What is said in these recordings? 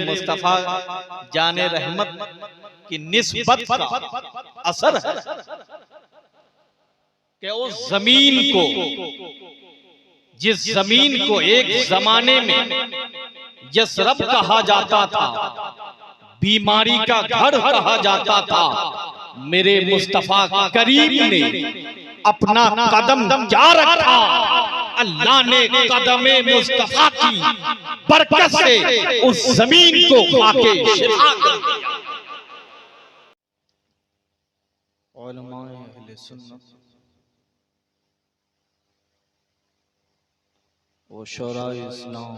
मुस्तफा जाने रहमत की निस्बत का असर है कि उस जमीन को, जिस जमीन को एक जमाने में यसरब कहा जाता था, बीमारी का घर कहा जाता था, मेरे मुस्तफा करीम ने अपना कदम क्या रखा। अल्लाह ने कदमे मुस्तफा की बरकत से उस जमीन को खाके शिफा कर दिया। उलमाए अहले सुन्नत व शुराए इस्लाम,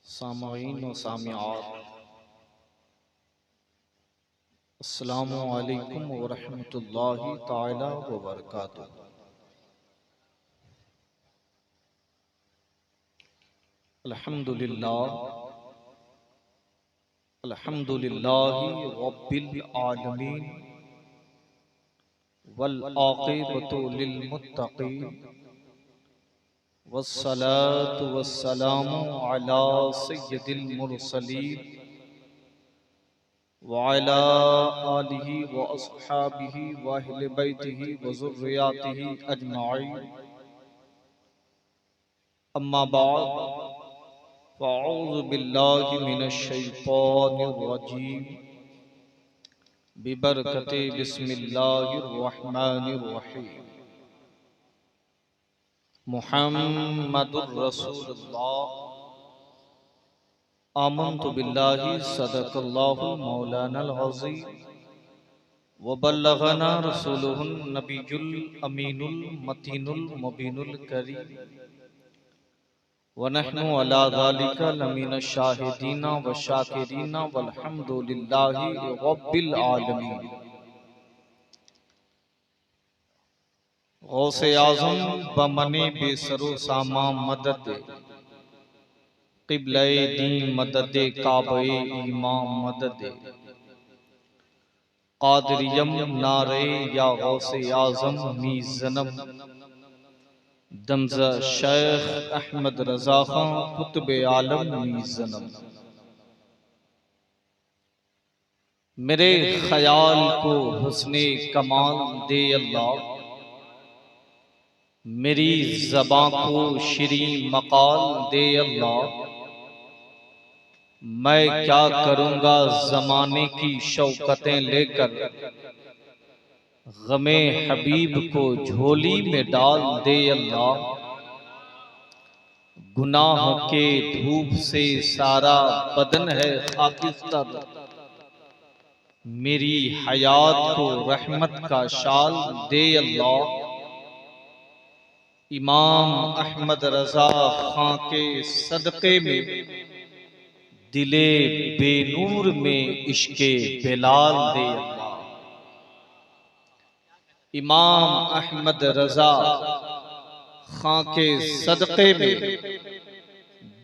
सामईन व सामिआत, अस्सलामु अलैकुम व रहमतुल्लाहि ताला व बरकातुहू। अल्हम्दुलिल्लाह अल्हम्दुलिल्लाहि रब्बिल आलमीन वल आक़िबतु लिल मुत्तक़ीन वस्सलातु वस्सलामु अला सय्यिदिल मुरसलीन व अला आलिहि व अस्हाबिहि व अहले बैतिहि व ज़ुर्रिय्यातिहि अजमाईन। अम्मा बाद फ़अऊज़ु बिल्लाहि मिनश शैतानिर रजीम। बिबरकते बिस्मिल्लाहिर रहमानिर रहीम। मुहम्मदुर रसूलुल्लाह आमन्तु बिल्लाहि सदक़ल्लाहुल मौलानल अज़ीम व बल्लगना रसूलुहुन नबियुल अमीनुल मतीनुल मुबीनुल करीम व नहनु अला ज़ालिका लमिनश शाहिदीना व शाकिरीना वल्हम्दुलिल्लाहि रब्बिल आलमीन। गौसे आज़म बमने बेसरो सामा मदद, क़िबले दीन मदद, काबे ईमान मदद, क़ादिरियम नारे या गौसे आज़म मीज़नम, दमज़ा शेख अहमद रज़ा खां कुतुब आलम मीज़नम। मेरे ख्याल को हुस्ने कमाल दे अल्लाह, मेरी ज़बां को शीरीं मकाल दे अल्लाह। मैं क्या करूँगा ज़माने की शौकतें लेकर, गमे हबीब को झोली में डाल दे अल्लाह। गुनाहों के धूप से सारा बदन है खाकिस्तर, मेरी हयात को रहमत का शाल दे अल्लाह। इमाम अहमद रज़ा खां के सदक़े में, दिले बेनूर में इश्के बिलाल दे अल्लाह। इमाम अहमद रज़ा खां के सदक़े में,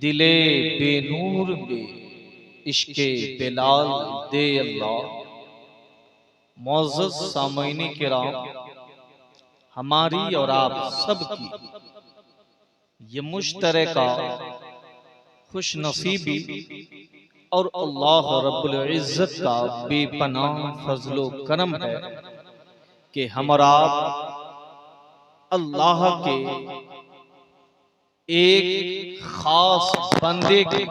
दिले बेनूर में इश्के बिलाल दे अल्लाह। मौज़ूज़ सामईन किराम, हमारी और आप सबकी ये मुश्तरका खुशनसीबी और अल्लाह रब्बुल इज़्ज़त का बेपनाह फज़्लो करम है कि हम और आप अल्लाह के एक खास बंदे के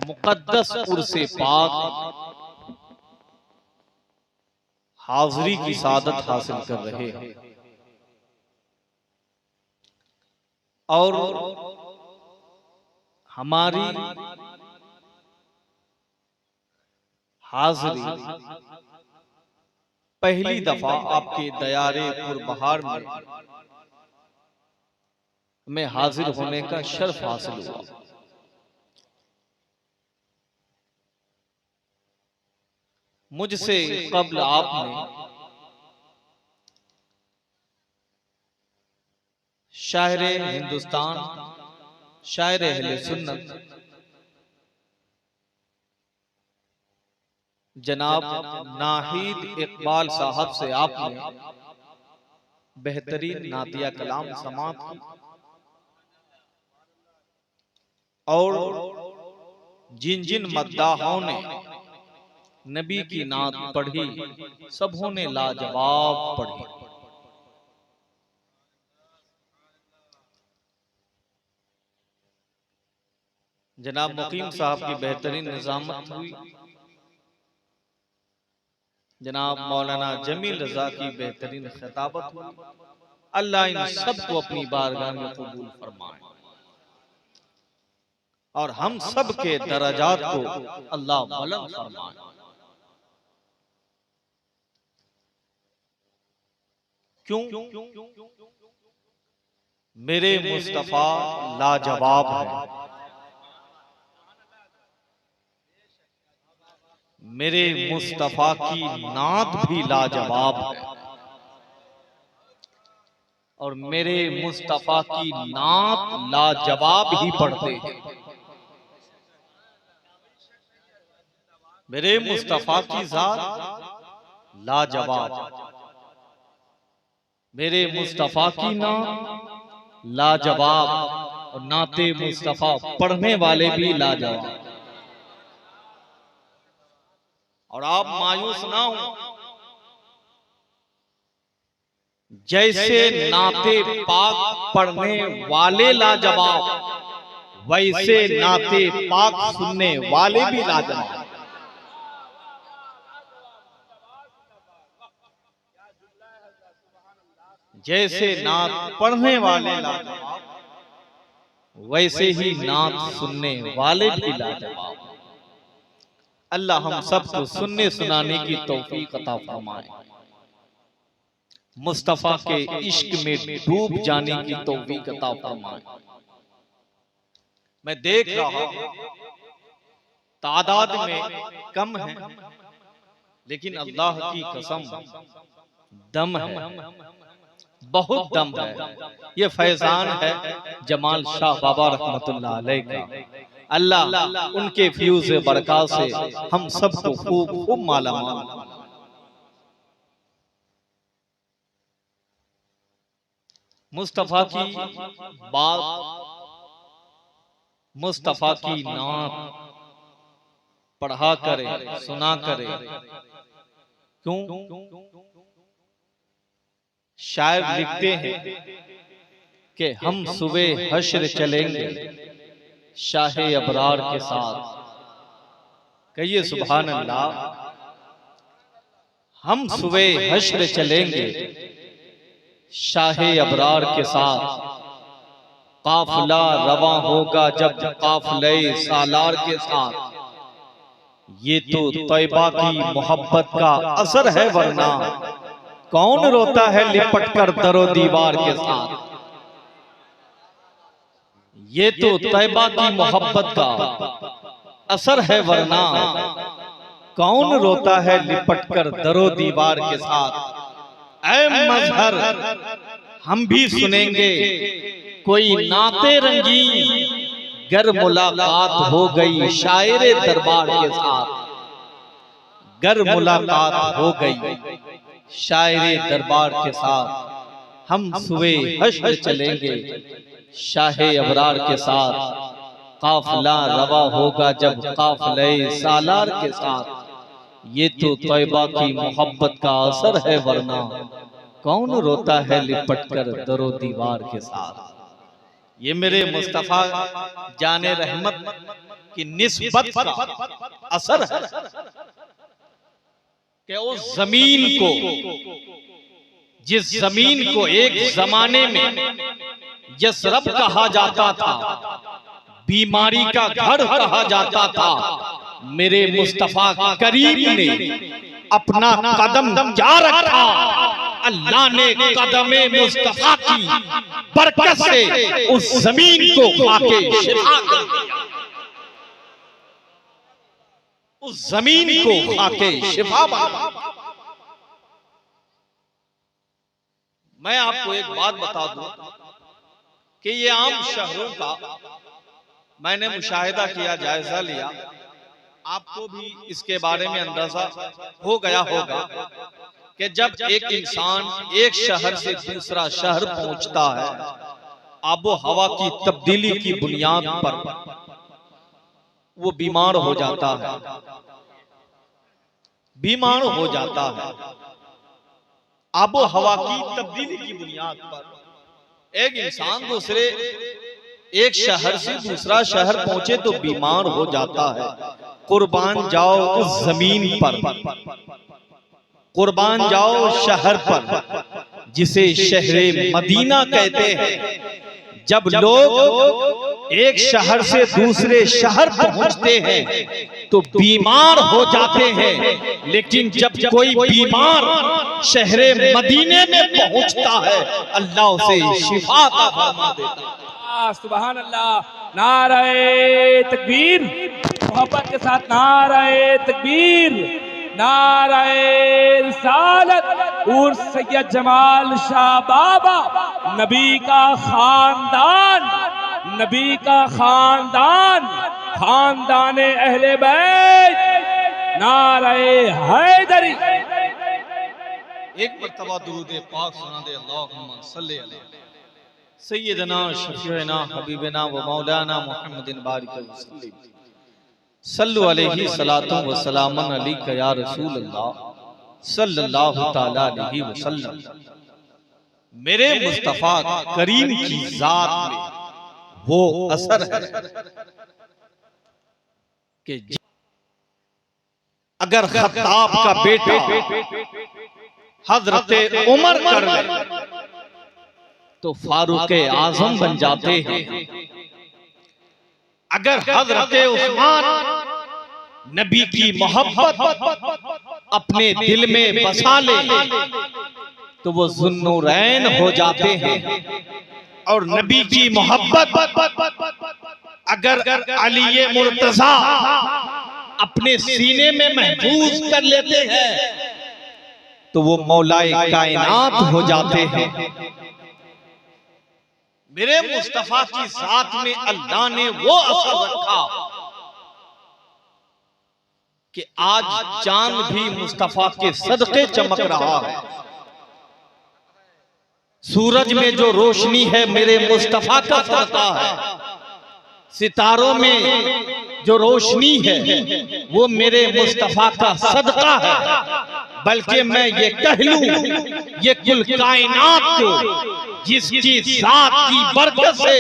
मुक़द्दस उर्से पाक हाज़री की सादत हासिल कर रहे हैं। और हमारी हाज़री पहली दफा आपके दयारे पुरबहार में हाजिर होने का शर्फ हासिल हुआ। मुझसे कब्ल आपने शायरे हिंदुस्तान, शायरे अहले सुन्नत जनाब नाहिद इकबाल साहब से आपने बेहतरीन नातिया कलाम समात की और जिन जिन मद्दाहों ने नबी की नात पढ़ी सबों ने लाजवाब पढ़ी। जनाब मुकीम साहब की बेहतरीन निजामत हुई, जनाब मौलाना जमील रजा की बेहतरीन खिताबत हुई। अल्लाह इन सबको अपनी बारगाह में कबूल फरमाए और हम सब के दर्जात को अल्लाह बुलंद फरमाए। क्यों? मेरे मुस्तफा लाजवाब है, मेरे मुस्तफा की नात भी लाजवाब है और मेरे मुस्तफा की नात लाजवाब ही पढ़ते हैं। मेरे मुस्तफा की जात लाजवाब, मेरे मुस्तफा की नात लाजवाब और नाते मुस्तफा पढ़ने वाले भी लाजवाब। और आप मायूस ना हो, जैसे नाते पाक पढ़ने वाले लाजवाब वैसे नाते पाक सुनने वाले भी लाजवाब। जैसे नात पढ़ने वाले लाजवाब वैसे ही नात सुनने वाले भी लाजवाब। अल्लाह हम सबको सुनने सुनाने की तौफीक अता फरमाए, मुस्तफा के इश्क में डूब जाने की तौफीक अता फरमाए। मैं देख रहा हूं तादाद में कम है, लेकिन अल्लाह की कसम दम है, बहुत दम है। ये फैजान है जमाल शाह बाबा रहमतुल्लाह अलैह का। अल्लाह उनके फ्यूज बरकत से हम सबको खूब खूब मालामाल। मुस्तफा की बात, मुस्तफा की नात पढ़ा करे, सुना करे। क्यों? शायर लिखते हैं कि हम सुबह हश्र चलेंगे शाहे अबरार के साथ। कहिए सुभान अल्लाह। हम सुबह हश्र चलेंगे शाहे अबरार के साथ, काफिला रवा होगा जब काफिले सालार के साथ। ये तो तैबा की मोहब्बत का असर है, वरना कौन रोता है लिपट कर दरो दीवार के साथ। ये तो तैबा की मोहब्बत का असर है, वरना कौन रोता है लिपट कर दरो दीवार के साथ। ऐ मजहर हम भी सुनेंगे कोई नाते रंगीन, गर मुलाकात हो गई शायरे दरबार के साथ। गर मुलाकात हो गई शायरे दरबार के साथ। हम सुबह हश्र चलेंगे शाहे अबरार के साथ, काफिला रवा होगा जब काफिले सालार के साथ। ये तो तैबा की मोहब्बत का असर है, वरना कौन रोता है लिपट कर दरो दीवार के साथ। ये मेरे मुस्तफा जाने रहमत की निस्बत का असर है कि उस जमीन को, जिस जमीन को एक जमाने में यसरब कहा जाता था, बीमारी का घर कहा जाता था, मेरे मुस्तफा करीम ने अपना कदम जा रखा। अल्लाह ने कदमे मुस्तफा की बरकत से उस जमीन को खाके शिफा कर दिया। उस जमीन को खाके शिफा बना। मैं आपको एक बात बता दूं कि ये आम शहरों का मैंने मुशाहिदा किया, जायजा लिया, आपको भी इसके बारे में अंदाजा हो गया होगा कि जब एक इंसान एक शहर से दूसरा शहर पहुंचता है, आबो हवा की तब्दीली की बुनियाद पर वो बीमार हो जाता है, बीमार हो जाता है। आबो हवा की तब्दीली की बुनियाद पर एक इंसान दूसरे एक शहर से दूसरा शहर पहुंचे तो बीमार हो जाता है। कुर्बान जाओ उस जमीन पर, कुर्बान जाओ शहर पर जिसे शहरे मदीना कहते हैं। जब लोग एक शहर से दूसरे शहर पहुंचते हैं तो बीमार हो जाते हैं, लेकिन जब कोई बीमार शहरे मदीने में पहुंचता है अल्लाह उसे शिफा का फरमा देता है। सुभान अल्लाह। नारे तकबीर, मोहब्बत के साथ नारे तकबीर, नारे रिसालत और सैयद जमाल शाह बाबा, नबी का खानदान, नबी का खानदान, खानदान अहले बैत, नारे हैदरी। एक मर्तबा दुरूद पाक सुना दे, अल्लाहुम्मा सल्ली अला सय्यदना शफीअना हबीबना व मौलाना मुहम्मदिन बारिक वसल्लम सल्लु अलैहि सलातु व सलामन अलैका या रसूल अल्लाह सल्लल्लाहु तआला अलैहि वसल्लम। मेरे मुस्तफा करीम की जात में वो असर है कि अगर खत्ताब का बेटा हजरत उमर कर ले तो फारूक आजम बन जाते हैं। अगर हजरत उस्मान नबी की मोहब्बत अपने दिल में बसा ले तो वो जुन्नूरैन हो जाते हैं। और नबी की मोहब्बत अगर अली मुर्तजा अपने सीने में महफूज कर लेते हैं तो वो मौलाए कायनात हो जाते हैं। मेरे मुस्तफा की जात में अल्लाह ने वो असर रखा कि आज चांद भी मुस्तफा के सदके चमक रहा है। सूरज में जो रोशनी है मेरे मुस्तफा का सदका है। सितारों में जो रोशनी है वो मेरे मुस्तफा का सदका है। बल्कि मैं ये कह लूं, ये कुल कायनात को जिसकी जात की बरकत से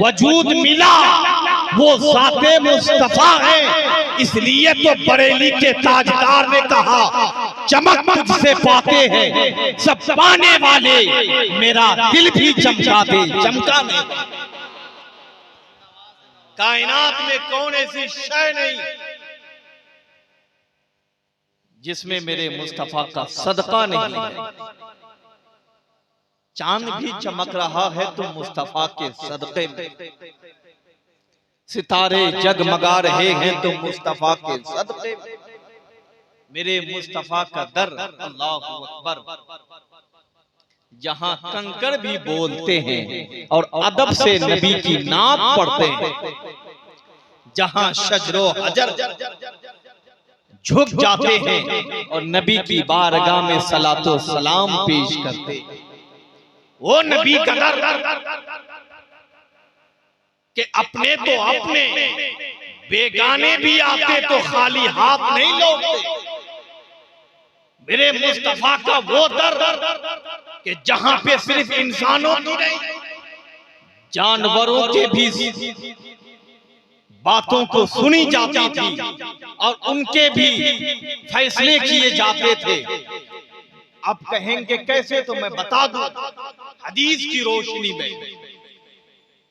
वजूद मिला वो जाते मुस्तफा है। इसलिए तो बरेली के ताजदार ने कहा चमक मुझसे पाते हैं सब पाने वाले, मेरा दिल भी चमका दे चमका नहीं। कायनात में कौन ऐसी शय नहीं जिसमें मेरे मुस्तफा का सदका नहीं है। चांद भी चमक रहा है तो मुस्तफा के सदके में, सितारे जगमगा रहे हैं तो मुस्तफा के सदके में। मेरे मुस्तफा का दर अल्लाहु अकबर, जहां कंकड़ भी बोलते हैं और अदब से नबी की नात पढ़ते हैं, जहां शजरो हजर झुक जाते हैं और नबी की बारगाह में सलातो सलाम पेश करते हैं। वो नबी का दर कि अपने तो अपने बेगाने भी आते तो खाली हाथ नहीं लौटते। मेरे मुस्तफा का वो दर कि जहां पे सिर्फ इंसानों की नहीं जानवरों के भी बातों को सुनी जाती थी और उनके भी फैसले किए जाते थे। अब कहेंगे कैसे, तो मैं बता दूं। हदीस की रोशनी में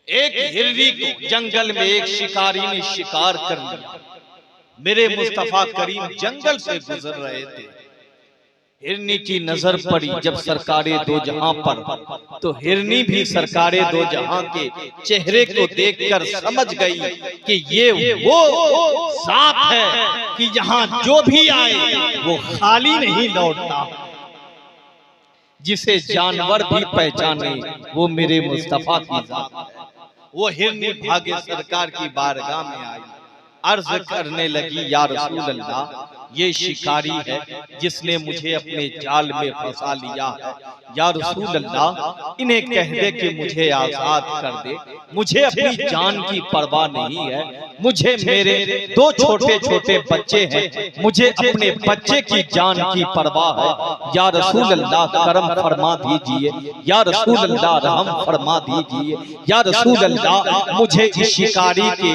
एक हिरनी को जंगल में एक शिकारी ने शिकार कर लिया। मेरे मुस्तफा करीम जंगल से गुजर रहे थे। हिरनी की नजर पड़ी जब सरकारे दो जहां पर, तो हिरनी भी सरकारे दो जहां के चेहरे को देखकर समझ गई कि ये वो साथ है कि यहाँ जो भी आए वो खाली नहीं लौटता। जिसे जानवर भी पहचाने वो मेरे मुस्तफा की जात है। वो हिरनी भागे सरकार की बारगाह में आई, अर्ज करने लगी या रसूल अल्लाह ये शिकारी है जिसने मुझे अपने जाल में फंसा लिया है। या रसूल अल्लाह, इन्हें कह दे कि मुझे आजाद कर दे, मुझे अपनी जान की परवाह नहीं है, मुझे मेरे 2 छोटे छोटे बच्चे हैं, मुझे अपने बच्चे की जान की परवाह है। या रसूल अल्लाह करम फरमा दीजिए, या रसूल अल्लाह रहम फरमा दीजिए, या रसूल अल्लाह मुझे इस शिकारी के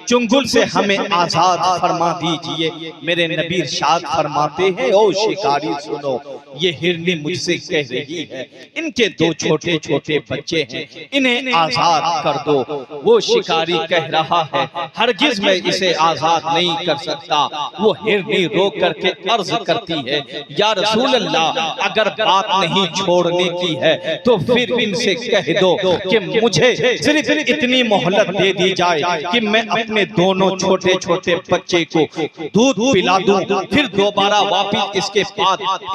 चुंगल से हमें आजाद फरमा दीजिए। मेरे नबी इरशाद फरमाते हैं, ओ शिकारी सुनो, ये हिरनी मुझसे कह रही है, इनके 2 छोटे छोटे बच्चे हैं, इन्हें आजाद कर दो। वो शिकारी कह रहा है, हरगिज मैं इसे आजाद नहीं कर सकता। वो हिरनी रोक करके अर्ज करती है, या रसूल अल्लाह अगर बात नहीं छोड़ने की है तो फिर इनसे कह दो कि मुझे सिर्फ इतनी मोहलत दे दी जाए कि मैं अपने दोनों छोटे छोटे बच्चे को दूध पिला दूं, फिर दोबारा वापिस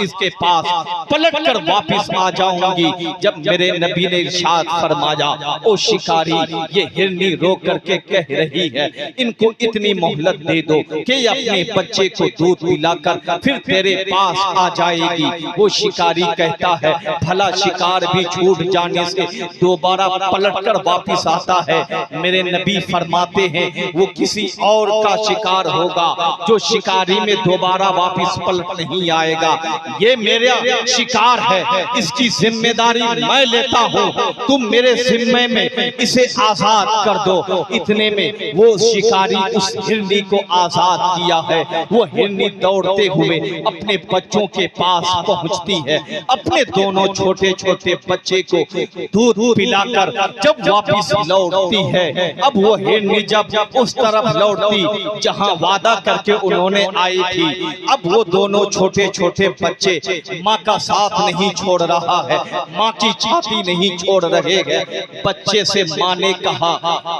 इसके पास पलट कर वापिस आ जाऊंगी। जब मेरे नबी ने इरशाद फरमाया, ओ शिकारी, ये हिरनी रोक करके कह रही है, इनको इतनी मोहलत दे दो कि अपने बच्चे को दूध पिलाकर फिर तेरे पास आ जाएगी। वो शिकारी कहता है, भला शिकार भी छूट जाने से दोबारा पलट कर वापिस आता है। मेरे नबी फरमाते हैं, वो किसी और का शिकार होगा जो शिकारी में दोबारा वापिस पलट नहीं आएगा। ये मेरा शिकार है, इसकी जिम्मेदारी मैं लेता हूँ, तुम मेरे जिम्मे में इसे आजाद कर दो। इतने में वो शिकारी उस हिरनी को आजाद किया है। वो हिरनी दौड़ते हुए अपने बच्चों के पास पहुँचती है, अपने दोनों छोटे छोटे बच्चे को दूध पिलाकर जब वापिस लौटती है, अब वो हिरनी जब उस तरफ लौटती जहां वादा करके उन्होंने आई थी, अब वो दोनों छोटे छोटे बच्चे माँ का साथ नहीं छोड़ रहा है, माँ की छाती नहीं छोड़ रहे हैं। बच्चे से माँ ने कहा,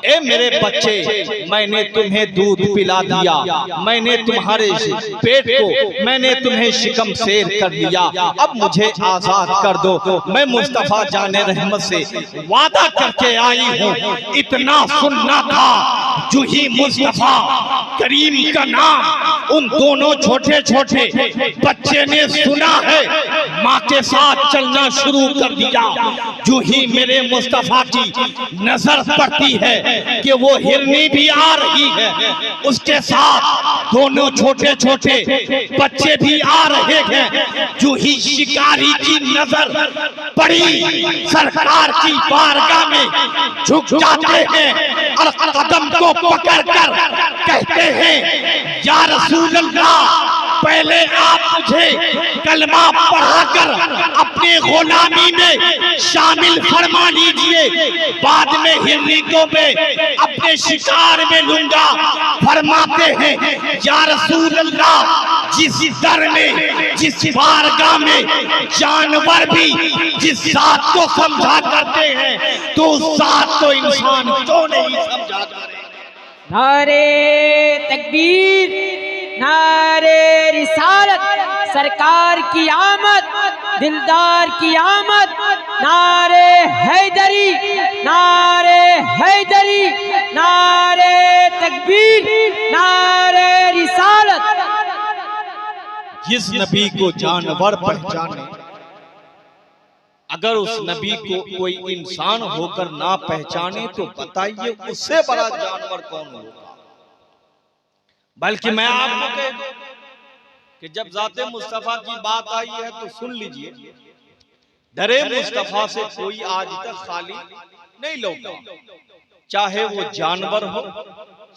ए मेरे बच्चे, मैंने तुम्हें दूध पिला दिया, मैंने तुम्हारे पेट को मैंने तुम्हें शिकम शेर कर दिया, अब मुझे आजाद कर दो। मैं मुस्तफा जाने रहमत से वादा करके आई हूँ, इतना सुनना था जूही मुस्तफा करीम का नाम उन दोनों छोटे छोटे बच्चे ने सुना है, माँ के साथ चलना शुरू कर दिया। जो ही मेरे मुस्तफा की नजर पड़ती है कि वो हिरनी भी आ रही है, उसके साथ दोनों छोटे छोटे बच्चे भी आ रहे हैं, जो ही शिकारी की नजर पड़ी सरकार की बारगाह में झुक जाते हैं और कदम को पकड़कर कहते हैं, या रसूल अल्लाह, पहले आप मुझे कलमा पढ़ाकर अपने गुलामी में शामिल फरमा लीजिए, बाद में हिरनी को मैं अपने शिकार में लूंगा। फरमाते हैं, या रसूल अल्लाह, जिस दर में जिस बारगाह में जानवर भी जिस जात को समझा करते हैं, तो उस जात को इंसान क्यों नहीं समझा करे। नारे तकबीर, नारे रिसालत, सरकार की आमद, दिलदार की आमद, नारे हैदरी, नारे हैदरी, नारे तकबीर, नारे रिसालत। जिस नबी को जानवर पहचाने, अगर उस नबी को कोई इंसान होकर ना पहचाने तो बताइए उससे बड़ा जानवर कौन होगा। बल्कि मैं आपको कह दूं कि जब जाते मुस्तफा की बात आई है तो सुन लीजिए, दरे मुस्तफा से कोई आज तक खाली नहीं लौटा, चाहे वो जानवर हो,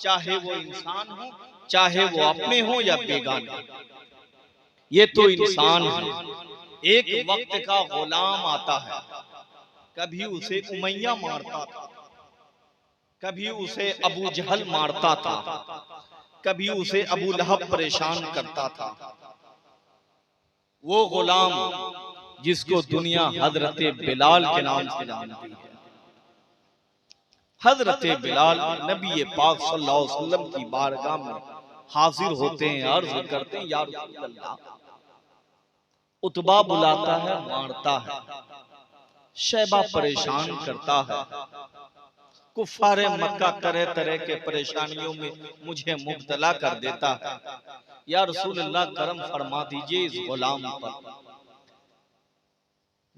चाहे वो इंसान हो, चाहे वो अपने हो या बेगाने। ये तो इंसान है। एक वक्त का गुलाम आता है, कभी उसे उमैया मारता था, कभी उसे अबू जहल मारता था, कभी उसे अबू लहब परेशान करता था। वो गुलाम जिसको दुनिया हजरत बिलाल के नाम से जानती है। हजरत बिलाल नबी पाक सल्लल्लाहु अलैहि वसल्लम की बारगाह में हाजिर होते हैं, अर्ज करते हैं, या रसूल अल्लाह, उतबा बुलाता है, मारता है, शैबा परेशान करता है, कुफारे मक्का तरह तरह के परेशानियों में मुझे मुब्तला कर देता है। या रसूलुल्लाह करम फरमा दीजिए इस गुलाम पर,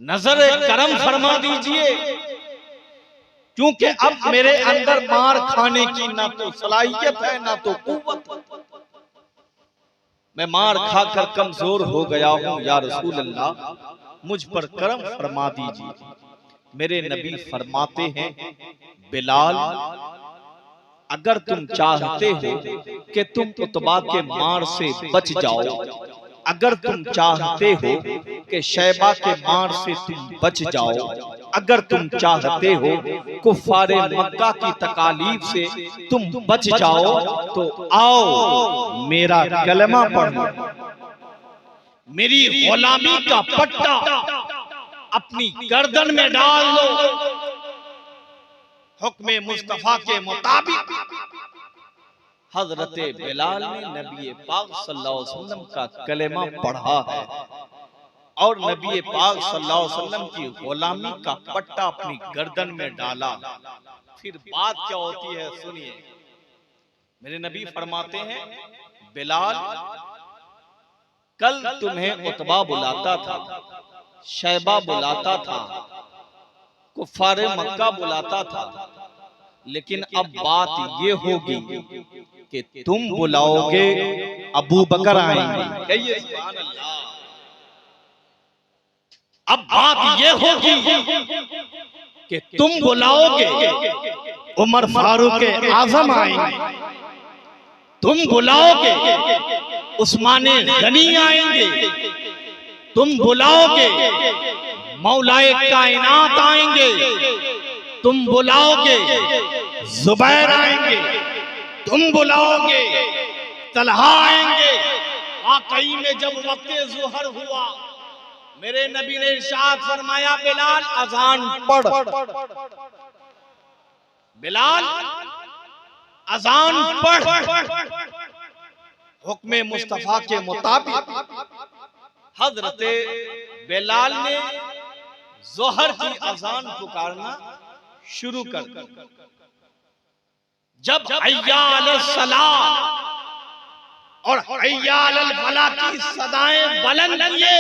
नजर करम फरमा दीजिए, क्योंकि अब मेरे अंदर मार खाने की ना तो सलाहियत है ना तो कुव्वत। मैं मार खाकर कमजोर हो गया हूं। या रसूल अल्लाह मुझ पर करम फरमा दीजिए। मेरे नबी फरमाते हैं, बिलाल अगर तुम चाहते हो कि तुम उतबा के मार से बच जाओ, अगर तुम चाहते हो कि शैबा के मार से तुम बच जाओ, अगर तुम चाहते हो कुफारे मक्का की तकालीफ से तुम बच जाओ, तो आओ मेरा कलमा पढ़ो, मेरी गुलामी का पट्टा अपनी गर्दन में डाल लो। हुक्म मुस्तफा के मुताबिक हजरत बिलाल ने नबी पाक सल्लल्लाहु अलैहि वसल्लम का कलेमा पढ़ा है और नबी पाक सल्लल्लाहु अलैहि वसल्लम की गुलामी का पट्टा अपनी गर्दन में डाला। फिर बात क्या होती है सुनिए। मेरे नबी फरमाते हैं, बिलाल कल तुम्हें उतबा बुलाता था, शैबा बुलाता था, कुफारे मक्का बुलाता था, लेकिन अब बात ये होगी कि तुम बुलाओगे अबू बकर आएंगे। कहिए सुभान अल्लाह। अब बात ये होगी कि तुम बुलाओगे उमर फारूक आजम आएंगे, तुम बुलाओगे उस्मान गनी आएंगे, तुम बुलाओगे मौलाए कायनात आएंगे, तुम बुलाओगे जुबैर आएंगे, तुम बुलाओगे तलहा आएंगे। वाकई में जब वक्त ज़ुहर हुआ, मेरे नबी ने इरशाद फरमाया, बिलाल अजान पढ़, बिलाल अजान पढ़। हुक्म मुस्तफा के मुताबिक हजरत बिलाल ने ज़ोहर की अजान पुकारना शुरू कर दी। जब हय्या अलस सलाह और हय्या अलल फलाह की सदाएं बुलंद किए,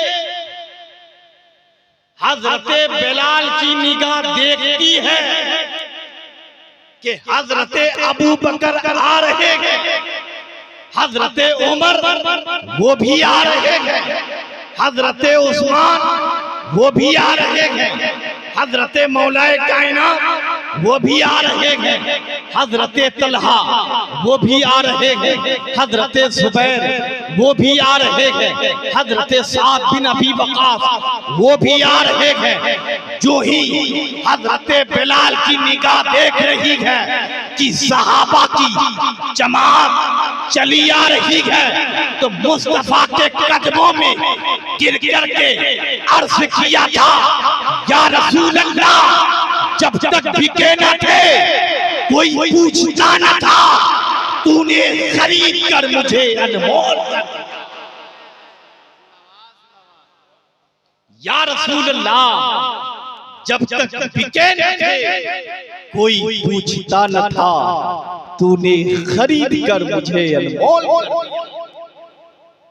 हजरत बिलाल की निगाह देखती है कि हजरत अबू बकर आ रहे हैं, हजरत उमर वो भी आ रहे हैं, हजरत उस्मान वो भी आ रहे हैं, हजरत मौलाए कायनात वो भी आ रहे हैं, हजरत तलहा वो भी आ रहे हैं, हजरत जुबैर वो भी आ रहे हैं, हजरत साद बिन अबी वक़ास वो भी आ रहे हैं। जो ही हजरत बिलाल की निगाह देख रही है कि सहाबा की जमात चली आ रही है, तो मुस्तफा के कदमों में गिर गिर के अर्ज किया था, या रसूल अल्लाह, जब तक बिके न थे कोई पूछता न था, तूने खरीद कर मुझे अनमोल कर दिया। या रसूल अल्लाह, जब तक बिके न थे कोई पूछता न था, तूने खरीद कर मुझे अनमोल कर दिया।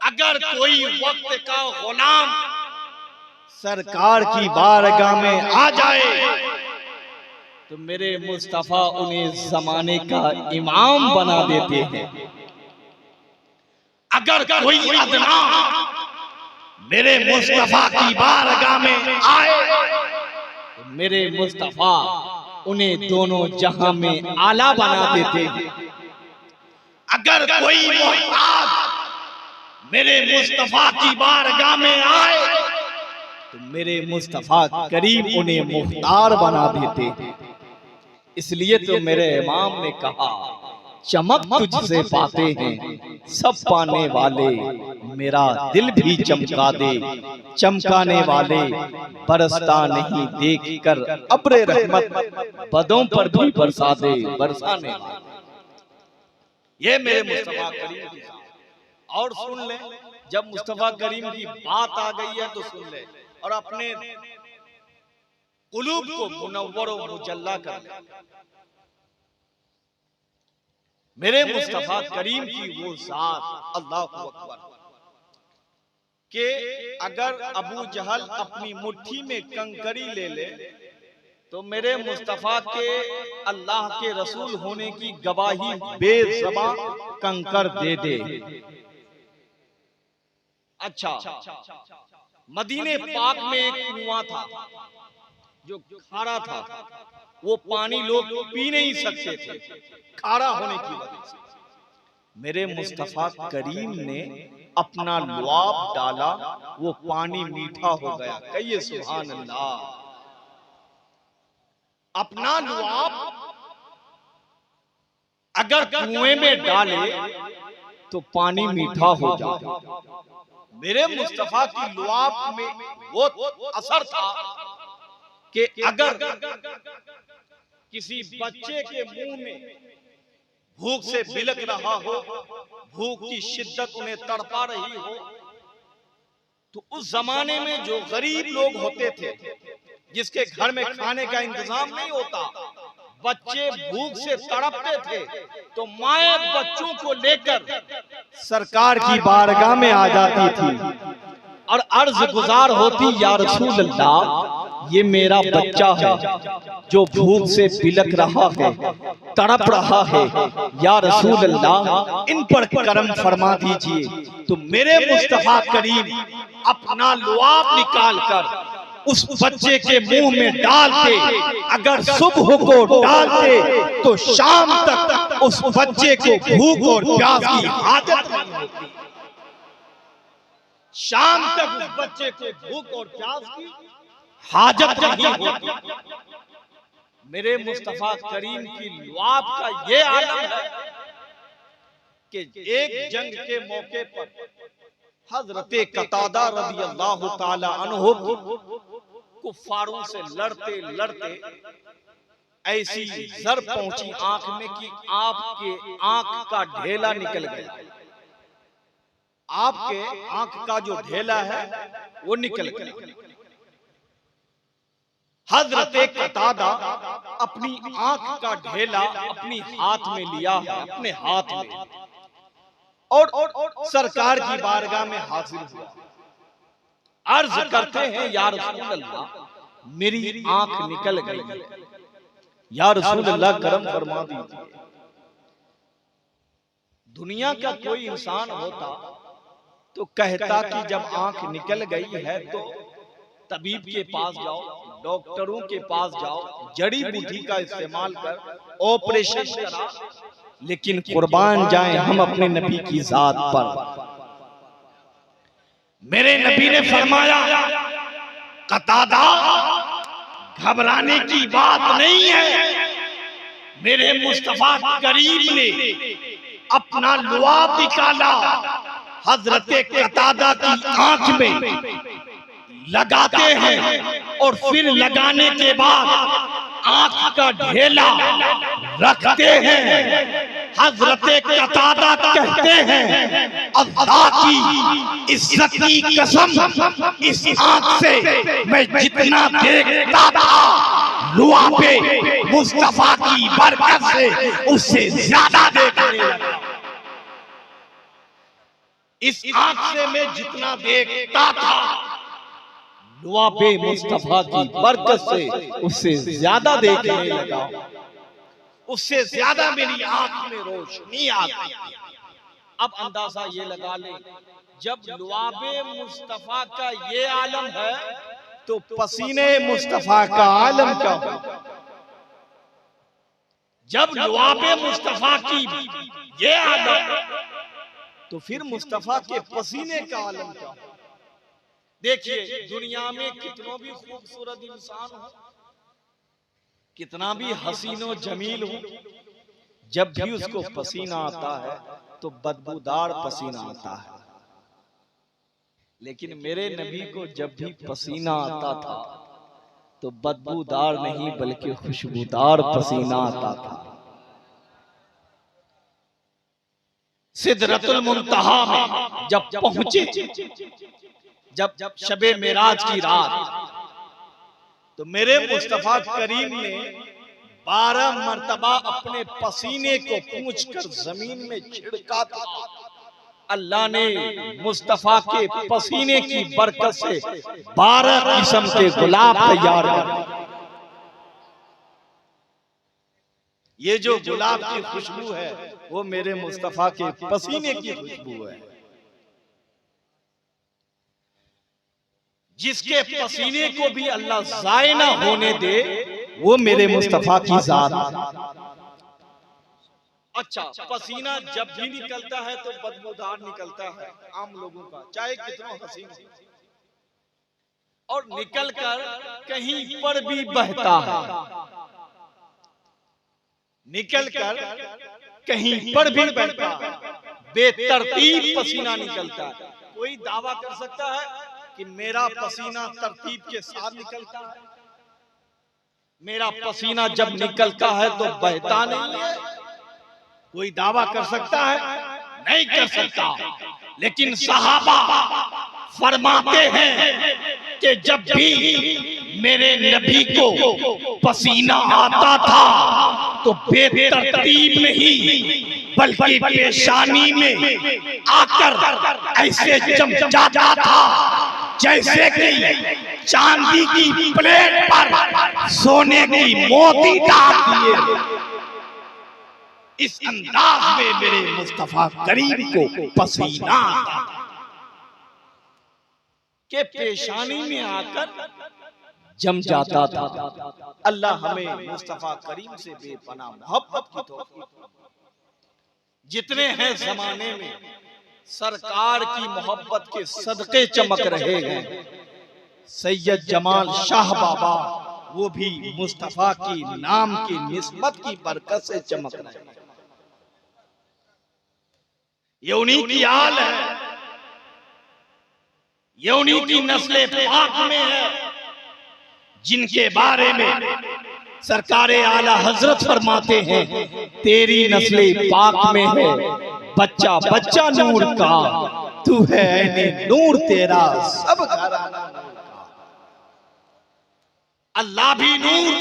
अगर कोई वक्त का गुलाम सरकार की बारगाह में आ जाए तो मेरे मुस्तफा उन्हें जमाने का इमाम बना देते हैं। अगर कोई अदना मेरे मुस्तफा की बारगाह में आए तो मेरे मुस्तफा उन्हें दोनों जहां में आला बना देते हैं। अगर कोई मोहताज मेरे मुस्तफा की बारगाह में आए तो मेरे मुस्तफा करीम उन्हें मुख्तार बना देते हैं। इसलिए तो मेरे इमाम ने कहा, चमक तुझसे पाते हैं सब पाने वाले, मेरा दिल भी चमका दे चमकाने वाले, बरसता नहीं देख कर अब्रे रहमत, बदों पर भी बरसा दे बरसाने वाले। ये मेरे मुस्तफा करीम की बात। और सुन ले, जब मुस्तफा करीम की बात आ गई है तो सुन ले और अपने कुलूब को मुनव्वर और मुजल्ला कर ले। मेरे मुस्तफा करीम की वो जात, अल्लाहु अकबर, कि अगर अबू जहल अपनी मुट्ठी में कंकरी ले ले तो मेरे मुस्तफा के अल्लाह के रसूल होने की गवाही बेज़बा कंकर दे दे। अच्छा, मदीने पाक में एक कुआं था जो खारा था, वो पानी लोग पी नहीं सकते थे खारा होने की वजह से। मेरे मुस्तफा करीम ने अपना लुआब डाला, वो पानी मीठा हो गया। कहिए सुभान अल्लाह। अपना लुआब अगर कुएं में डाले तो पानी मीठा हो जाए। मेरे मुस्तफा की लुआब में वो असर था कि अगर किसी बच्चे के मुंह में भूख से बिलक रहा हो, भूख की शिद्दत उन्हें तड़पा रही हो, तो उस जमाने में जो गरीब लोग होते थे, जिसके घर में खाने का इंतजाम नहीं होता, बच्चे भूख से तड़पते थे, तो माए बच्चों को लेकर सरकार की बारगाह में आ जाती थी और अर्ज गुजार होती, या रसूल अल्लाह, ये मेरा बच्चा है जो भूख से बिलक रहा है, तड़प रहा है, या रसूल अल्लाह, इन पर करम फरमा दीजिए। तो मेरे मुस्तफा करीम अपना लुआब निकाल कर उस बच्चे के मुंह में डालते, अगर सुबह को डालते तो शाम तक उस बच्चे को भूख और प्यास की आदत नहीं होती। शाम तक उस बच्चे को भूख और प्यास की हाजत नहीं होती। मेरे मुस्तफा करीम की लुआब का ये आलम है कि एक जंग के मौके पर हजरते कतादा रज़ी अल्लाह ताला अन्हु कुफ्फारों से लड़ते लड़ते ऐसी जर पहुंची आंख में कि आपके आंख का ढेला निकल गया। आपके आंख का जो ढेला है वो निकल गया। हजरते कतादा अपनी आंख का ढेला अपनी हाथ में लिया है, अपने हाथ में, और सरकार की बारगाह में हाजिर हुआ। अर्ज करते हैं, या रसूल अल्लाह, मेरी आंख निकल गई, या रसूल अल्लाह करम फरमा दीजिए। दुनिया का कोई इंसान होता तो कहता कि जब आंख निकल गई है तो तबीब के पास जाओ, डॉक्टरों के पास जाओ, जड़ी बूटी का इस्तेमाल कर ऑपरेशन करा। लेकिन कुर्बान जाएं हम अपने नबी की जात पर। मेरे नबी ने फरमाया, कतादा, घबराने की बात नहीं है। मेरे मुस्तफा करीम ने अपना लुआब निकाला, हजरते कतादा की आंख में लगाते हैं और फिर लगाने के बाद आंख का ढेला रखते हैं। हजरते कतादा कहते हैं, अल्लाह की इज्जत की कसम, इस आंख से मैं जितना देखता था लुआबे मुस्तफा की बरकत से उससे ज्यादा देखने लगा। इस आंख से मैं जितना देखता था लुआबे मुस्तफा की बरकत से उससे ज्यादा देखने लगा। उससे ज्यादा मेरी आंख में रोशनी आ गई। अब अंदाजा ये लगा ले, जब लुआबे मुस्तफा का ये आलम है तो पसीने मुस्तफा का आलम क्या होगा? जब लुआबे मुस्तफा की ये आलम तो फिर मुस्तफा के पसीने का आलम क्या होगा? देखिए, दुनिया में कितना भी खूबसूरत इंसान हो, कितना भी हसीनो जमील हो, जब भी उसको पसीना आता है तो बदबूदार पसीना आता है। लेकिन मेरे नबी को जब भी पसीना आता था तो बदबूदार नहीं बल्कि खुशबूदार पसीना आता था। सिदरतुल मुंतहा में जब पहुंचे, जब शबे मेराज की रात, तो मेरे मुस्तफा करीम ने 12 मर्तबा अपने पसीने को पूंछकर जमीन में छिड़का था। अल्लाह ने मुस्तफा के पसीने की बरकत से 12 किस्म के गुलाब तैयार कर। ये जो गुलाब की खुशबू है वो मेरे मुस्तफा के पसीने की खुशबू है। जिसके पसीने को भी अल्लाह जाए ना होने दे वो मेरे मुस्तफा की जात। अच्छा, पसीना जब भी निकलता है तो बदबूदार निकलता है आम लोगों का, चाहे कितना हसीन हो, और निकलकर कहीं पर भी बहता है, निकलकर कहीं पर भी बहता है, बेतरतीब पसीना निकलता है। कोई दावा कर सकता है कि मेरा पसीना तरतीब के साथ निकलता है? मेरा पसीना जब निकलता है तो बहता नहीं है। कोई दावा कर सकता है? नहीं कर सकता। लेकिन सहाबा फरमाते हैं कि जब भी मेरे नबी को पसीना आता था तो बेतरतीब नहीं बल्कि पेशानी में आकर ऐसे चमचमाता था जैसे कि चांदी की प्लेट पर सोने की मोती डाल दिए। इस अंदाज में मेरे मुस्तफा करीम को पसीना आता के पेशानी में आकर जम जाता था। अल्लाह हमें मुस्तफा करीम से बेपनाह मोहब्बत की तौफीक। जितने हैं जमाने में सरकार की मोहब्बत के सदके चमक रहे हैं, सैयद जमाल शाह बाबा वो भी मुस्तफा की नाम की निस्बत की बरकत से चमक रहे हैं। ये उन्हीं की आल है, ये उन्हीं की नस्ले पाक में है, जिनके बारे में सरकारे आला हजरत फरमाते हैं तेरी नस्ले पाक में है बच्चा बच्चा नूर का, तू है ऐने नूर तेरा सब घराना नूर का। अल्लाह भी नूर,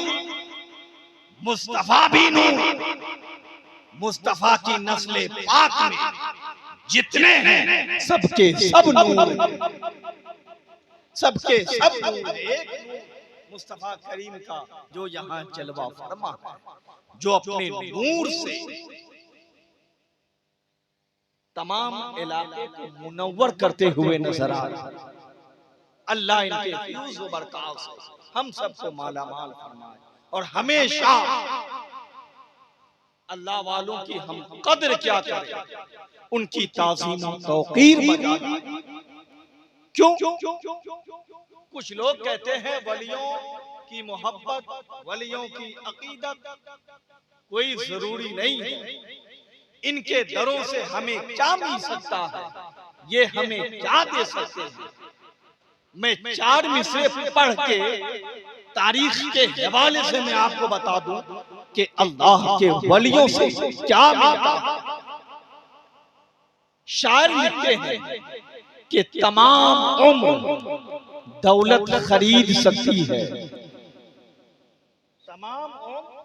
मुस्तफा भी नूर। मुस्तफा की नस्ले पाक में जितने हैं सबके सब नूर, सबके सब नूर। एक मुस्तफा करीम का जो यहाँ जलवा फरमा है, जो अपने नूर से तमाम इलाके को मुनव्वर करते हुए नजर आ रहा है। अल्लाह इनके फ्यूज व बरकात से हम सबको माला माल फरमाए और हमेशा अल्लाह वालों की हम कदर क्या करें, उनकी ताज़ीम और तौक़ीर बजाएं। क्यों? कुछ लोग कहते हैं वलियों की मोहब्बत, वलियों की अकीदत कोई जरूरी नहीं है, इनके दरों से हमें क्या मिल सकता है, ये हमें क्या दे सकते हैं। मैं 4 मिसरे पढ़ के तारीख के हवाले से मैं आपको बता दूं कि अल्लाह के वलियों से क्या मिलता है। शायर लिखते हैं कि तमाम उम्र दौलत खरीद सकती है, तमाम उम्र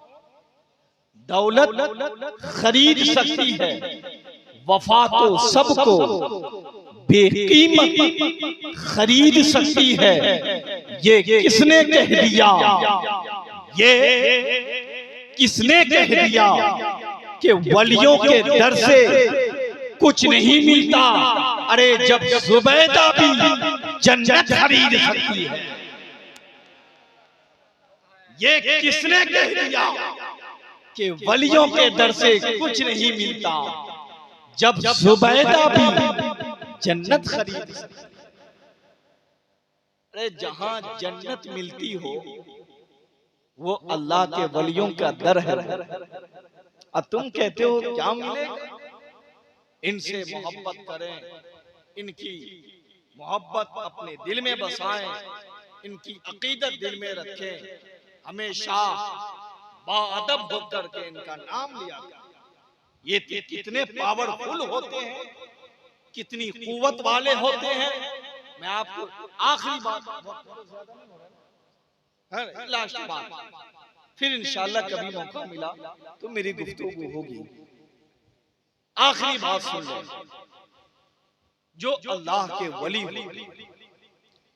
दौलत खरीद सकती है, वफा तो सबको बेकीमत खरीद सकती है। ये किसने कह दिया, ये किसने कह दिया कि वलियों के दर से कुछ नहीं मिलता। अरे जब जुबैदा भी जन्नत खरीद सकती है, ये किसने कह दिया कि वलियों के दर से कुछ नहीं मिलता, जब जुबैदा भी जन्नत खरीद सकती। अरे जहां जन्नत मिलती हो वो अल्लाह के वलियों का दर है, और तुम कहते हो क्या मिलेगा। इनसे मोहब्बत करें, इनकी मोहब्बत अपने दिल में बसाएं, इनकी अकीदत दिल में रखें, हमेशा बाअदब होकर के इनका नाम लिया करें। ये कितने पावरफुल होते हैं, कितनी कुव्वत वाले होते हैं। मैं आपको आखिरी बात, लास्ट बात, फिर इंशाअल्लाह कभी मौका मिला तो मेरी गुफ्तगू होगी। आखिरी बात सुन ले, जो अल्लाह के वली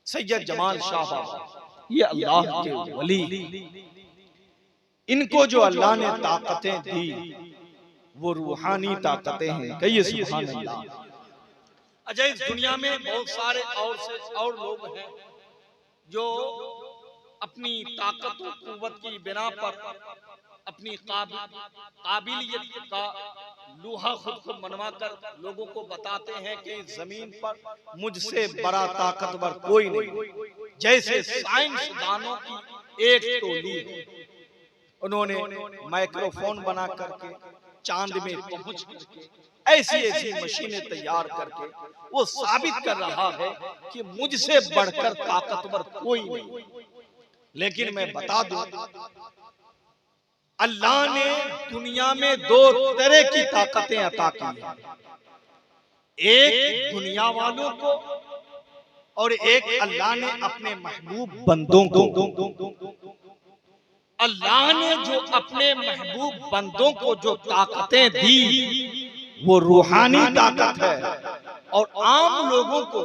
सैयद जमाल शाह बाबा, ये अल्लाह के वली, इनको जो अल्लाह ने ताकतें दी वो रूहानी ताकतें हैं। कहिए सुभान अल्लाह। अच्छा, इस दुनिया में बहुत सारे और लोग हैं जो अपनी ताकत और कुव्वत की बिना पर अपनी काबिलियत का लोहा खुद को मनवा कर लोगों को बताते हैं कि इस जमीन पर मुझसे बड़ा ताकतवर कोई नहीं। जैसे साइंसदानों की एक टोली है, उन्होंने माइक्रोफोन बना करके चांद में पहुंच करके ऐसी ऐसी मशीनें तैयार करके वो साबित कर रहा है कि मुझसे बढ़कर ताकतवर कोई नहीं। लेकिन मैं बता दूं, अल्लाह ने दुनिया में दो तरह की ताकतें अता की हैं, एक दुनिया वालों को और एक अल्लाह ने अपने महबूब बंदों को। अल्लाह ने जो अपने महबूब बंदों को जो ताकतें दी वो रूहानी ताकत है, और आम लोगों को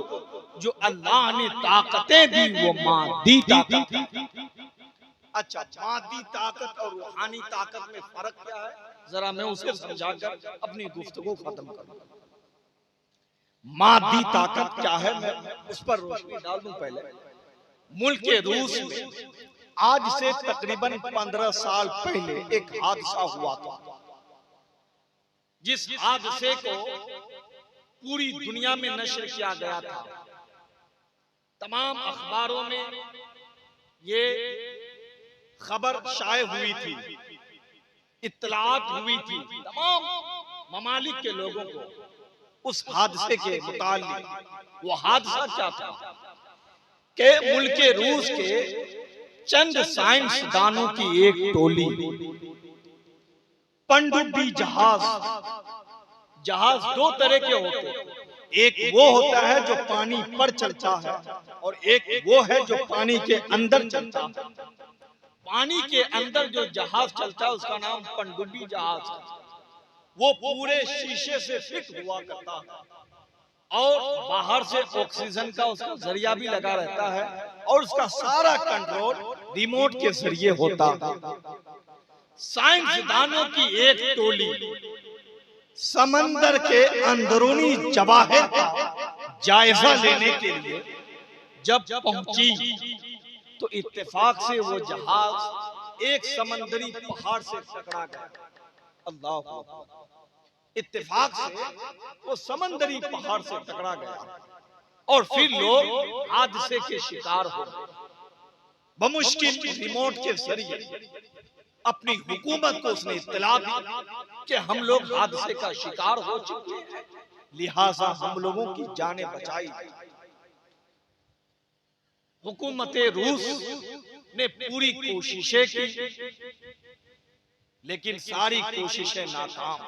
जो अल्लाह ने ताकतें दी वो मादी ताकत है। अच्छा, मादी ताकत और रूहानी ताकत में फर्क क्या है, जरा मैं उसे समझाकर अपनी गुफ्तगू खत्म करूंगा। मादी ताकत क्या है, मैं उस पर रोशनी डाल दूं। पहले मुल्क रूस में आज से तकरीबन 15 साल पहले एक हादसा हुआ था, जिस हादसे को पूरी दुनिया में नश्र किया गया था। तमाम अखबारों में ये खबर शाये हुई थी, इत्तलात हुई थी तमाम ममालिक के लोगों को उस हादसे के मुताल्लिक। वो हादसा क्या था कि मुल्क रूस के चंद साइंसदानों की एक टोली पनडुब्बी जहाज दो तरह के होते हैं, एक वो होता है जो पानी पर चलता है और एक वो है जो पानी के अंदर चलता है। पानी के अंदर जो जहाज चलता है उसका नाम पनडुब्बी जहाज है। वो पूरे शीशे से फिट हुआ करता है और बाहर से ऑक्सीजन का उसका जरिया भी लगा रहता है और उसका सारा कंट्रोल रिमोट के जरिए होता है। साइंसदानों की एक टोली समंदर के अंदरूनी जवाहिर का जायजा लेने के लिए जब पहुंची तो इत्तेफाक से वो जहाज एक समंदरी पहाड़ से टकरा गया। अल्लाह अकबर। इत्तेफाक से वो समंदरी पहाड़ से टकरा गया और फिर लोग हादसे के शिकार हो गए। बमुश्किल रिमोट के जरिए अपनी हुकूमत को उसने इत्तला दी कि हम लोग हादसे का शिकार हो चुके हैं, लिहाजा हम लोगों की जानें बचाई। हुकूमत रूस ने पूरी कोशिशें की, लेकिन सारी कोशिशें नाकाम।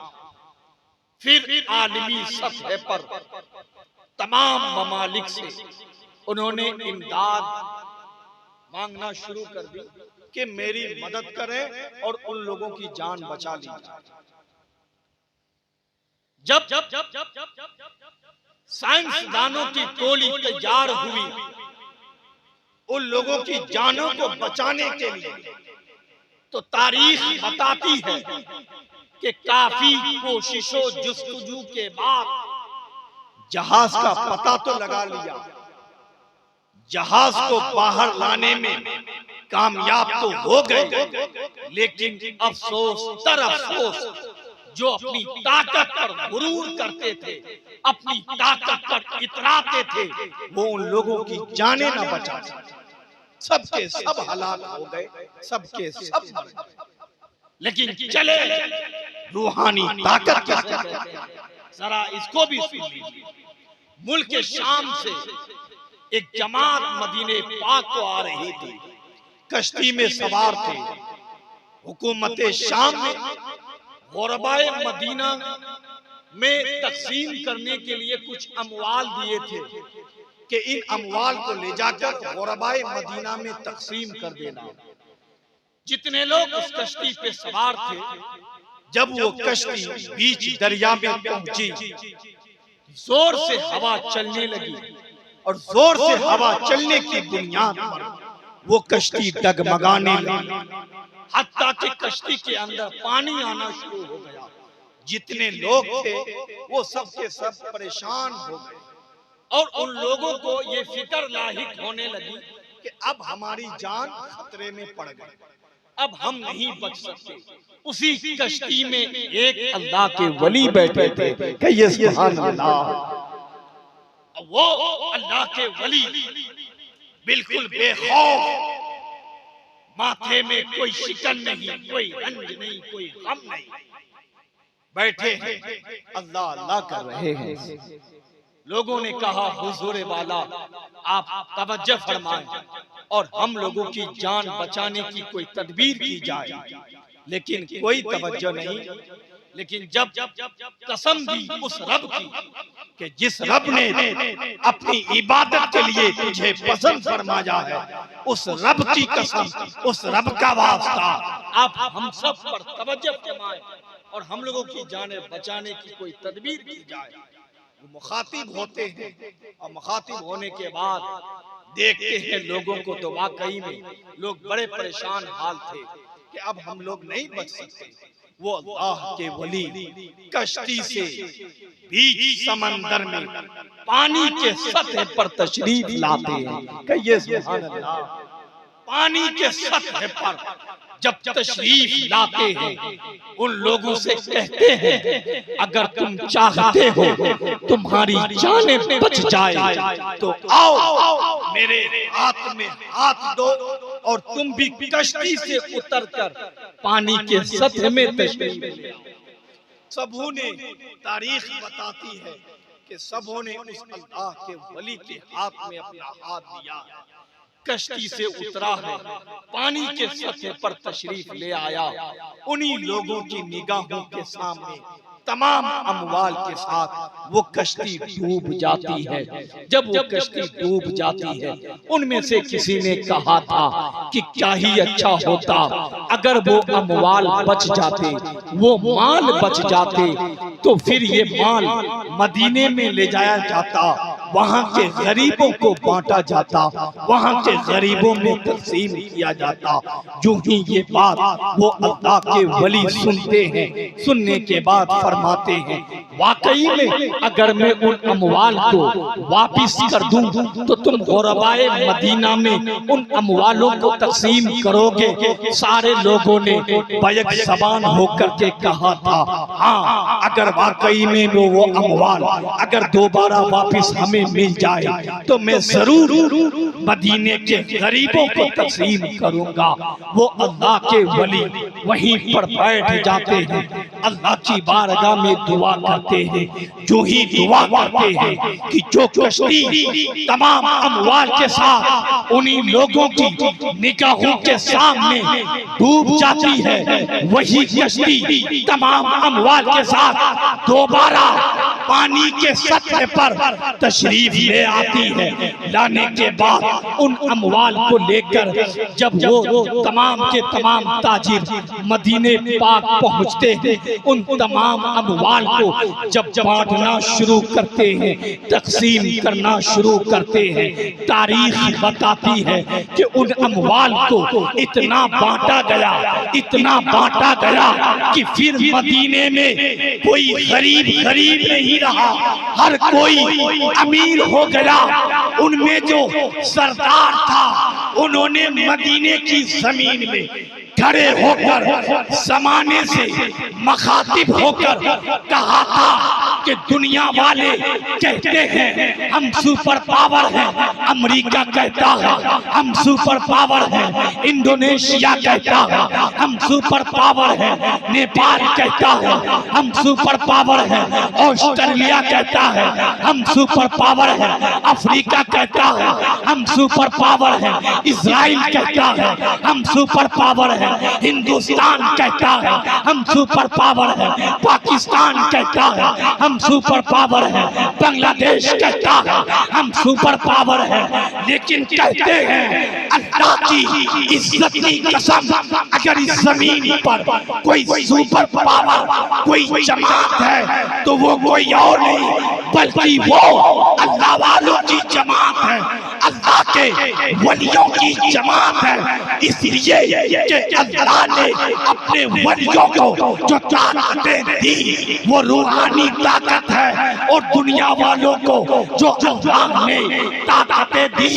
फिर आलमी सतह पर तमाम ममालिक से उन्होंने इमदाद मांगना शुरू कर दी कि मेरी मदद करें और उन लोगों की जान बचा ली जाए। जब साइंसदानों की टोली तैयार हुई उन लोगों की जानों को बचाने के लिए, तो तारीख बताती है कि काफी कोशिशों जुस्तजू के बाद जहाज का पता तो लगा लिया, जहाज को बाहर लाने में कामयाब तो हो गए, लेकिन अफसोस तर अफसोस जो अपनी ताकत पर गुरूर करते थे, अपनी ताकत पर इतराते थे, वो उन लोगों की जानें न बचा सके। सबके सब हलाक हो गए, सबके सब मर गए। लेकिन चले रूहानी ताकत किसको कहते हैं, जरा इसको भी सुन लीजिए। मुल्क शाम से एक जमात मदीने पाक को आ रही थी, कश्ती में सवार थे। हुकूमत शाम में गुरबाए मदीना में तकसीम करने के लिए कुछ अमवाल दिए थे कि इन अमवाल को ले जाकर गुरबाए मदीना में तकसीम कर देना। जितने लोग उस कश्ती पे सवार थे, जब वो कश्ती बीच दरिया में पहुंची, जोर से हवा चलने लगी और जोर से हवा चलने की बुनियाद पर वो कश्ती डगमगाने लगी, हत्ता कि कश्ती के अंदर पानी आना शुरू हो गया। जितने लोग थे वो सब के सब परेशान हो गए और उन लोगों को ये फिक्र लाहिक होने लगी कि अब हमारी जान खतरे में पड़ गई, अब हम नहीं बच सकते। उसी कश्ती में एक अल्लाह के वली बैठे थे, कहिए सुभान अल्लाह। वो अल्लाह के वली बिल्कुल बेखौफ, माथे में कोई शिकन नहीं, कोई रंज नहीं, कोई गम नहीं, बैठे हैं अल्लाह अल्लाह कर रहे हैं। लोगों ने कहा हुजूर वाला आप तवज्जो फरमाएं और हम लोगों की जान बचाने की कोई तदबीर की जाए, लेकिन कोई तवज्जो नहीं। लेकिन जब कसम दी उस रब की कि जिस रब ने अपनी इबादत के लिए तुझे पसंद फरमाया है, उस रब की कसम, उस रब का वास्ता आप हम सब पर तवज्जो फरमाएं और हम लोगों की जाने बचाने की कोई तदबीर की जाए। वो मुखातिब होते हैं और मुखातिब होने के बाद देखते हैं लोगों को, तो वाकई में लोग बड़े परेशान हाल थे कि अब हम लोग नहीं बच सकते। वो अल्लाह के वली कश्ती से बीच समंदर में पानी के सतह पर तशरीफ लाते हैं, कहिए सुभान अल्लाह। पानी के सतह पर जब तशरीफ लाते हैं, उन लोगों से कहते हैं अगर तुम चाहते हो तुम्हारी जानें बच जाए तो आओ मेरे हाथ में हाथ दो और तुम भी कश्ती से उतरकर पानी के सतह में तशरीफ ले आओ। सबों ने तारीख बताती है कि सबों ने उस अल्लाह के वली के हाथ में अपना हाथ दिया, कश्ती से उतरा है, पानी के सतह पर तशरीफ ले आया। उन्हीं लोगों की निगाहों के सामने तमाम अमवाल के साथ वो कश्ती डूब जाती है। जब वो कश्ती डूब जाती है, उनमें से किसी ने कहा था कि क्या ही अच्छा होता अगर वो अमवाल बच जाते, वो माल बच जाते, तो फिर ये माल मदीने में ले जाया जाता, वहाँ के गरीबों को बांटा जाता, वहाँ के गरीबों में तकसीम किया जाता। जो ही ये बात वो अल्लाह के वली सुनते हैं, सुनने के बाद फरमाते हैं वाकई में अगर मैं उन अमवाल को वापिस कर दूं तो तुम गुरबाए मदीना में उन अमवालों को तकसीम करोगे। सारे लोगों ने बैक ज़बान होकर के कहा था हाँ, अगर वाकई में वो अमवाल अगर दोबारा वापिस हमें मिल जाए तो मैं जरूर मदीने के गरीबों को तकसीम करूंगा। वो अल्लाह के वली वहीं पर बैठ जाते हैं, अल्लाह की बारगाह में दुआ करते हैं। जो ही दुआ करते हैं कि जो कश्ती तमाम अमवाल के साथ उन्हीं लोगों की निगाहों के सामने डूब जाती है, वही कश्ती तमाम अमवाल के साथ दोबारा पानी के सतह पर तशरीफ ले आती है। लाने के बाद उन अमवाल को लेकर जब वो तमाम के तमाम ताजिर मदीने पाक पहुंचते हैं, उन तमाम अमवाल को जब बांटना शुरू करते हैं, तकसीम करना शुरू करते हैं, तारीख बताती है कि उन अमवाल को इतना बांटा गया, इतना बांटा गया कि फिर मदीने में कोई गरीब गरीब नहीं रहा, हर कोई अमीर हो गया। उनमें जो सरदार था उन्होंने मदीने की जमीन में खड़े होकर जमाने से मखातिब होकर कहा था कि दुनिया वाले कहते हैं हम सुपर पावर हैं, अमेरिका कहता है हम सुपर पावर हैं, इंडोनेशिया कहता है हम सुपर पावर हैं, नेपाल कहता है हम सुपर पावर हैं, ऑस्ट्रेलिया कहता है हम सुपर पावर हैं, अफ्रीका कहता है हम सुपर पावर हैं, इजराइल कहता है हम सुपर पावर हैं, हिंदुस्तान कहता है हम सुपर पावर हैं, पाकिस्तान कहता है हम हम सुपर पावर हैं, बांग्लादेश कहता है हम सुपर पावर हैं, लेकिन कहते हैं अल्लाह की इज्जत की कसम, अगर इस जमीन पर कोई सुपर पावर कोई जमात है तो वो कोई और नहीं बल्कि वो अल्लाह वालों की जमात है, अल्लाह के वलियों की जमात है। इसलिए कि अल्लाह ने अपने वलियों को जो ताकतें दी वो रूहानी ताकत है, और दुनिया वालों को जो अल्लाह ने ताकतें दी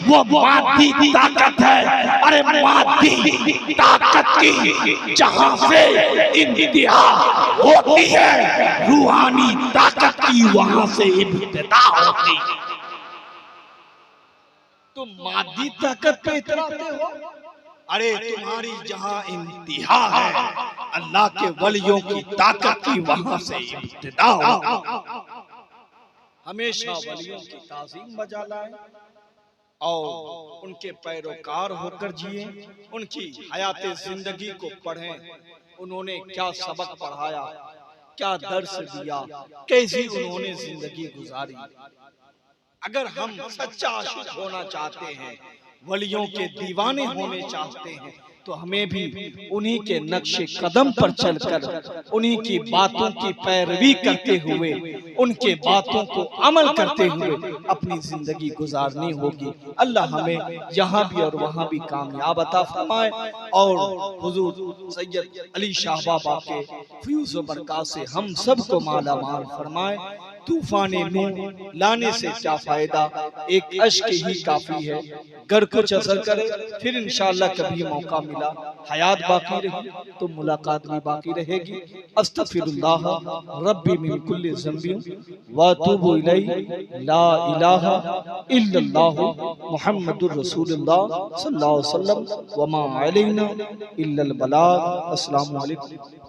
वो मादी ताकत है। अरे मादी ताकत की जहां से इंतहा होती है, रूहानी ताकत की वहां से इब्तिदा होती है। तुम मादी ताकत पे इतराते हो, अरे तुम्हारी जहां इंतहा है अल्लाह के वलियों की ताकत की वहां से इब्तिदा होती। हमेशा वलियों की ताज़ीम बजा लाए और उनके पैरोकार होकर जिए, उनकी हयाते जिंदगी को पढ़ें, उन्होंने क्या सबक पढ़ाया, क्या दर्स दिया, कैसी उन्होंने जिंदगी गुजारी। अगर हम सच्चा आशिक होना चाहते हैं, वलियों के दीवाने होने चाहते हैं, तो हमें भी उन्हीं के नक्शे कदम पर चलकर उन्हीं की बातों की पैरवी करते हुए, उनके बातों को अमल करते हुए अपनी जिंदगी गुजारनी होगी। अल्लाह हमें यहाँ भी और वहाँ भी कामयाब अता फरमाए और हुजूर सैयद अली शाह बाबा के फ्यूज़ व बरक़ात से हम सबको माला माल फरमाए। तूफान नूह लाने से क्या फायदा, एक अश्क ही काफी है, गर कुछ असर करे फिर इंशाअल्लाह कभी मौका मिला, हयात बाकी रही तो मुलाकात भी बाकी रहेगी। अस्तगफिरुल्लाह रब्बी मिन कुल्ली ज़ंबिन व अतूबु इलैहि, ला इलाहा इल्लल्लाह मुहम्मदुर रसूलुल्लाह सल्लल्लाहु अलैहि वसल्लम व मा अलैना इल्लल बलाग। अस्सलामु अलैकुम।